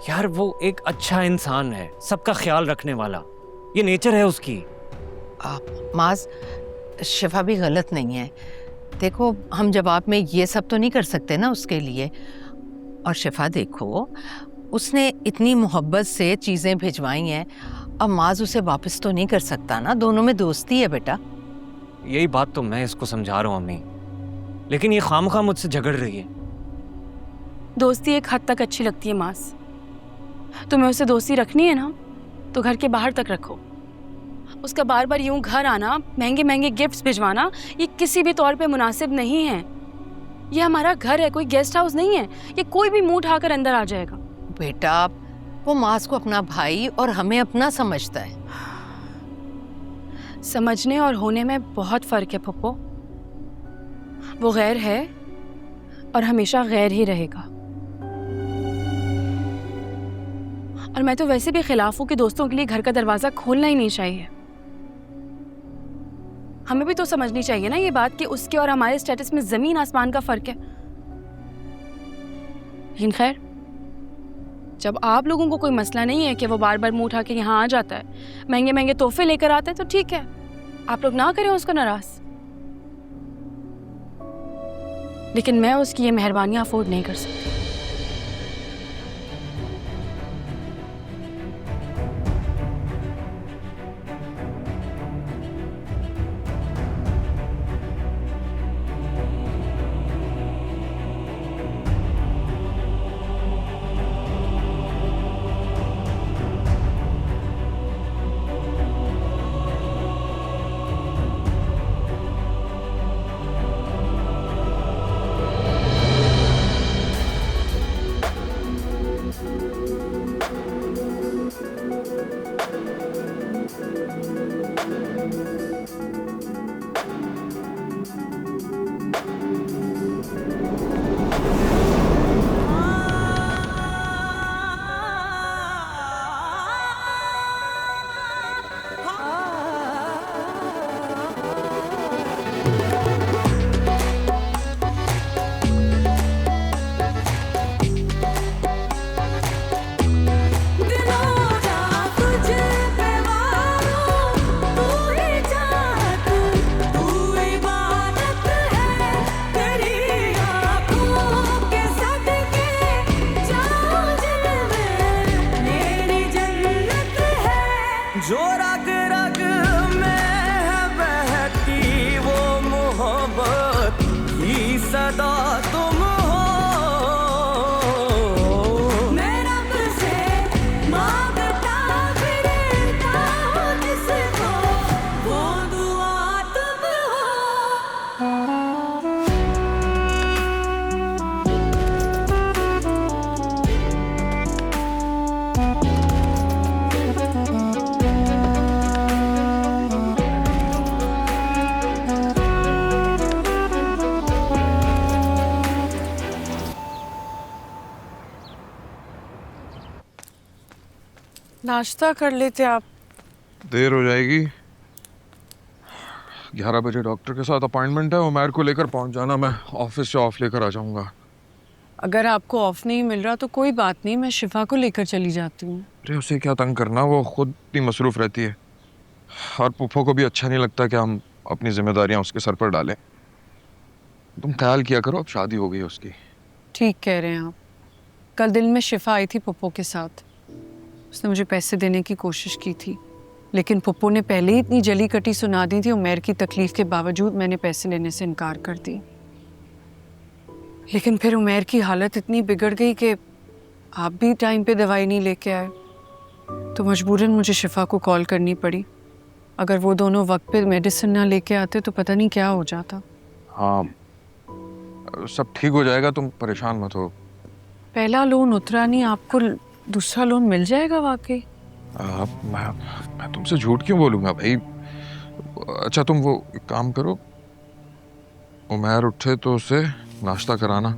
यार वो एक अच्छा इंसान है, सबका ख्याल रखने वाला, ये नेचर है उसकी। माज, शिफा भी गलत नहीं है। देखो, हम जवाब में ये सब तो नहीं कर सकते ना उसके लिए। और शिफा देखो, उसने इतनी मोहब्बत से चीज़ें भिजवाई हैं, अब माज उसे वापस तो नहीं कर सकता ना, दोनों में दोस्ती है बेटा। यही बात तो मैं इसको समझा रहा हूँ अम्मी, लेकिन ये खामखा मुझसे झगड़ रही है। दोस्ती एक हद तक अच्छी लगती है मास। तुम्हें उससे दोस्ती रखनी है ना तो घर के बाहर तक रखो। उसका बार बार यूं घर आना, महंगे महंगे गिफ्ट्स भिजवाना, ये किसी भी तौर पे मुनासिब नहीं है। ये हमारा घर है, कोई गेस्ट हाउस नहीं है। ये कोई भी मुंह उठाकर अंदर आ जाएगा। बेटा, वो माज को अपना भाई और हमें अपना समझता है। समझने और होने में बहुत फर्क है पप्पो। वो गैर है और हमेशा गैर ही रहेगा। और मैं तो वैसे भी खिलाफ हूं कि दोस्तों के लिए घर का दरवाजा खोलना ही नहीं चाहिए। हमें भी तो समझनी चाहिए ना ये बात कि उसके और हमारे स्टेटस में जमीन आसमान का फर्क है। लेकिन खैर, जब आप लोगों को कोई मसला नहीं है कि वो बार बार मुंह उठा के यहाँ आ जाता है, महंगे महंगे तोहफे लेकर आता है, तो ठीक है, आप लोग ना करें उसको नाराज। लेकिन मैं उसकी ये मेहरबानियां अफोर्ड नहीं कर सकती। जो रग रग में है बहती वो मोहब्बत की सदा तुम हो। मैं रब से मांगता फिरता हूँ जिसको, वो दुआ तुम हो। नाश्ता कर लेते आप। देर हो जाएगी। 11 बजे डॉक्टर के साथ अपॉइंटमेंट है। उमैर को लेकर पहुंच जाना, मैं ऑफिस से ऑफ लेकर आ जाऊंगा। अगर आपको ऑफ नहीं मिल रहा तो कोई बात नहीं, मैं शिफा को लेकर चली जाती हूँ। अरे उसे क्या तंग करना, वो खुद इतनी मसरूफ रहती है। और पुप्पो को भी अच्छा नहीं लगता कि हम अपनी जिम्मेदारियां उसके सर पर डालें। तुम ख्याल किया करो, अब शादी हो गई उसकी। ठीक कह रहे हैं आप। कल दिन में शिफा आई थी पुप्पो के साथ। उसने मुझे पैसे देने की कोशिश की थी, लेकिन पुप्पो ने पहले ही इतनी जली कटी सुना दी थी। उमैर की तकलीफ के बावजूद मैंने पैसे लेने से इनकार कर दी। लेकिन फिर उमैर की हालत इतनी बिगड़ गई कि आप भी टाइम पे दवाई नहीं लेके आए, तो मजबूरन मुझे शिफा को कॉल करनी पड़ी। अगर वो दोनों वक्त पे मेडिसिन ना लेके आते तो पता नहीं क्या हो जाता। हाँ, सब ठीक हो जाएगा, तुम परेशान मत हो। पहला लोन उतरा नहीं, आपको दूसरा लोन मिल जाएगा वाकई? मैं तुमसे झूठ क्यों बोलूंगा भाई। अच्छा तुम वो एक काम करो, उमैर उठे तो उसे नाश्ता कराना,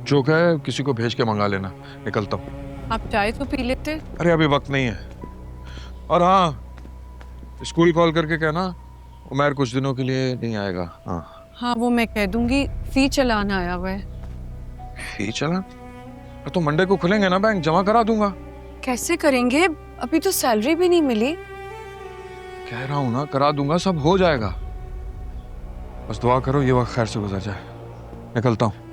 जो कहे किसी को भेज के मंगा लेना। निकलता हूँ। आप चाय तो पी लेते। अरे अभी वक्त नहीं है। और हाँ, स्कूल कॉल करके कहना उमैर कुछ दिनों के लिए नहीं आएगा। हाँ हाँ, वो मैं कह दूंगी। फी चलाना आया हुआ है। फी चला? तो मंडे को खुलेंगे ना बैंक, जमा करा दूंगा। कैसे करेंगे, अभी तो सैलरी भी नहीं मिली। कह रहा हूं ना, करा दूंगा, सब हो जाएगा। बस दुआ करो ये वक्त खैर से गुजर जाए। निकलता हूं।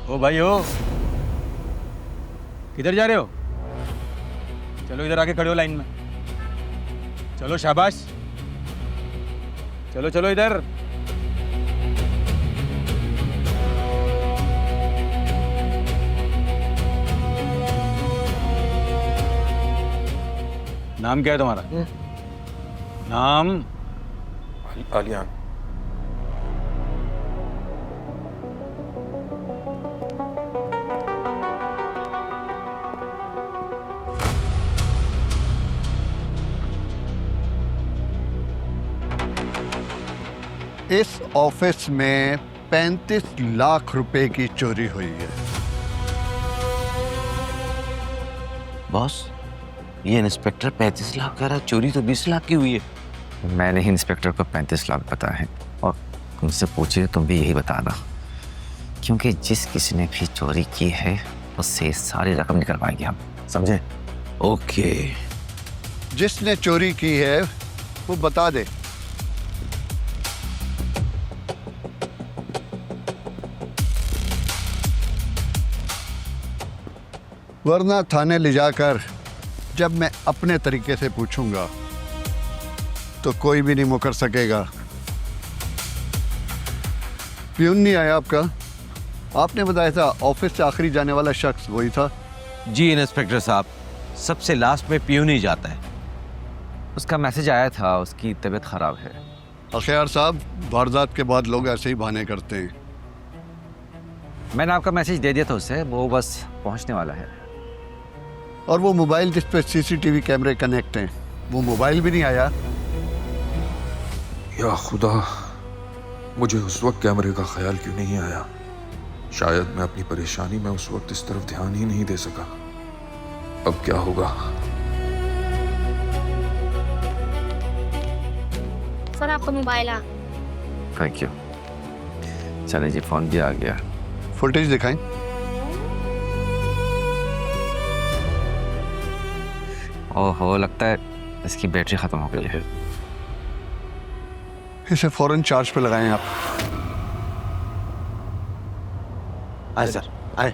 ओ भाई ओ, किधर जा रहे हो? चलो इधर आके खड़े हो लाइन में। चलो शाबाश, चलो चलो इधर। नाम क्या है तुम्हारा? नाम? आलियान। इस ऑफिस में 35 लाख रुपए की चोरी हुई है। बॉस, ये इंस्पेक्टर 35 लाख कह रहा है, चोरी तो 20 लाख की हुई है। मैंने ही इंस्पेक्टर को 35 लाख बताए हैं और तुमसे पूछे तुम भी यही बताना, क्योंकि जिस किसी ने भी चोरी की है उससे सारी रकम निकलवाएंगे हम, समझे? ओके। जिसने चोरी की है वो बता दे। वरना थाने ले जाकर जब मैं अपने तरीके से पूछूंगा तो कोई भी नहीं मुकर सकेगा। प्यून नहीं आया आपका? आपने बताया था ऑफिस से आखिरी जाने वाला शख्स वही था। जी इंस्पेक्टर साहब, सबसे लास्ट में प्यून ही जाता है। उसका मैसेज आया था, उसकी तबीयत खराब है। अखियार साहब, वारदात के बाद लोग ऐसे ही बहाने करते हैं। मैंने आपका मैसेज दे दिया था उसे, वो बस पहुंचने वाला है। और वो मोबाइल जिस पे सीसीटीवी कैमरे कनेक्ट हैं, वो मोबाइल भी नहीं आया। या खुदा, मुझे उस वक्त कैमरे का ख्याल क्यों नहीं आया? शायद मैं अपनी परेशानी में उस वक्त इस तरफ ध्यान ही नहीं दे सका। अब क्या होगा? सर आपका मोबाइल आ। Thank you. चले जी, फोन भी आ गया। फुटेज दिखाएं। ओहो, लगता है इसकी बैटरी खत्म हो गई है। इसे फौरन चार्ज पे लगाएं आप। आए सर, आए।